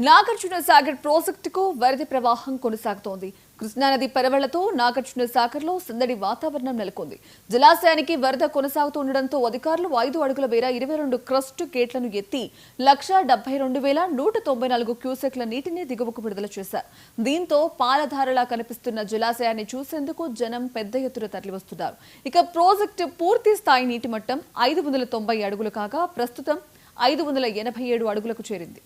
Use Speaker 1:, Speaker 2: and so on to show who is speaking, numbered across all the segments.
Speaker 1: నాగార్జున సాగర్ ప్రాజెక్టుకు వరద ప్రవాహం కొనసాగుతోంది. కృష్ణానది పరివళ్లతో నాగార్జున సాగర్లో సందడి వాతావరణం నెలకొంది. జలాశయానికి వరద కొనసాగుతుండటంతో అధికారులు 5 అడుగుల మేర 22 క్రస్ట్ గేట్లను ఎత్తి 1,72,194 క్యూసెక్ల నీటిని దిగువకు విడుదల చేశారు. దీంతో పాలధారలా కనిపిస్తున్న జలాశయాన్ని చూసేందుకు జనం పెద్ద ఎత్తున తరలివస్తున్నారు. ఇక ప్రాజెక్టు పూర్తి స్థాయి నీటి మట్టం 590 అడుగులు కాగా ప్రస్తుతం 587 అడుగులకు చేరింది.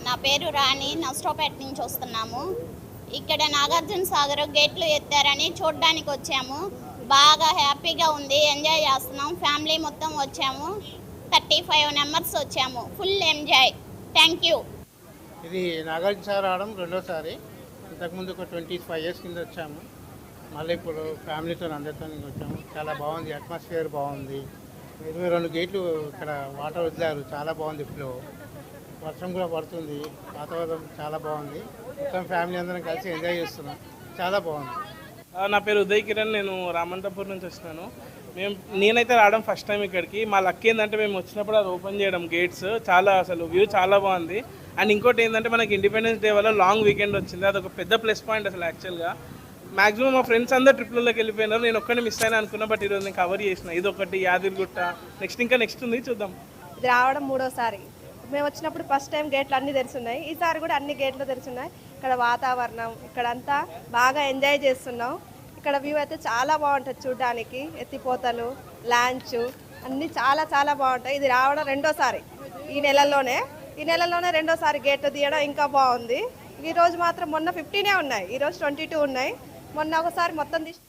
Speaker 2: నా పేరు రాణి, నర్సరావుపేట నుంచి వస్తున్నాము. ఇక్కడ నాగార్జున సాగర్ గేట్లు ఎత్తారని చూడడానికి వచ్చాము. బాగా హ్యాపీగా ఉంది, ఎంజాయ్ చేస్తున్నాం. ఫ్యామిలీ మొత్తం వచ్చాము, 35 మెంబర్స్ వచ్చాము. Full enjoy. Thank you.
Speaker 3: ఇది నాగార్జున సాగర్ రావడం రెండోసారి. ఇంతకుముందు ఒక 25 ఇయర్స్ కింద వచ్చాము. మళ్ళీ ఇప్పుడు ఫ్యామిలీతో అందరితో వచ్చాము. చాలా బాగుంది, అట్మాస్ఫియర్ బాగుంది. 22 గేట్లు ఇక్కడ వాటర్ వదిలారు, చాలా బాగుంది. ఫ్లో వర్షం కూడా పడుతుంది, వాతావరణం చాలా బాగుంది. మొత్తం ఫ్యామిలీ అందరం కలిసి ఎంజాయ్ చేస్తున్నాం, చాలా బాగుంది.
Speaker 4: నా పేరు ఉదయ్ కిరణ్, నేను రామంతపూర్ నుంచి వచ్చినాను. నేనైతే రావడం ఫస్ట్ టైం ఇక్కడికి. మా లక్ ఏంటంటే మేము వచ్చినప్పుడు అది ఓపెన్ చేయడం గేట్స్, చాలా అసలు వ్యూ చాలా బాగుంది. అండ్ ఇంకోటి ఏంటంటే మనకి ఇండిపెండెన్స్ డే వల్ల లాంగ్ వీకెండ్ వచ్చింది, అదొక పెద్ద ప్లస్ పాయింట్ అసలు. యాక్చువల్గా మాక్సిమం మా ఫ్రెండ్స్ అందరు ట్రిప్లలోకి వెళ్ళిపోయినారు, నేను ఒక్కడిని మిస్ అయినా అనుకున్నా. బట్ ఈరోజు నేను కవర్ చేసిన. ఇది ఒకటి యాదగిరిగుట్ట, నెక్స్ట్ ఉంది, చూద్దాం.
Speaker 5: ఇది రావడం మూడోసారి. మేము వచ్చినప్పుడు ఫస్ట్ టైం గేట్లు అన్నీ తెరిచున్నాయి, ఈసారి కూడా అన్ని గేట్లు తెరిచున్నాయి. ఇక్కడ వాతావరణం ఇక్కడంతా బాగా ఎంజాయ్ చేస్తున్నాం. ఇక్కడ వ్యూ అయితే చాలా బాగుంటుంది చూడడానికి. ఎత్తిపోతలు, లాంచ్ అన్నీ చాలా చాలా బాగుంటాయి. ఇది రావడం రెండోసారి ఈ నెలలోనే రెండోసారి గేట్లు తీయడం ఇంకా బాగుంది. ఈరోజు మాత్రం మొన్న 15 ఉన్నాయి, ఈరోజు 22 ఉన్నాయి. మొన్న ఒకసారి మొత్తం తీసి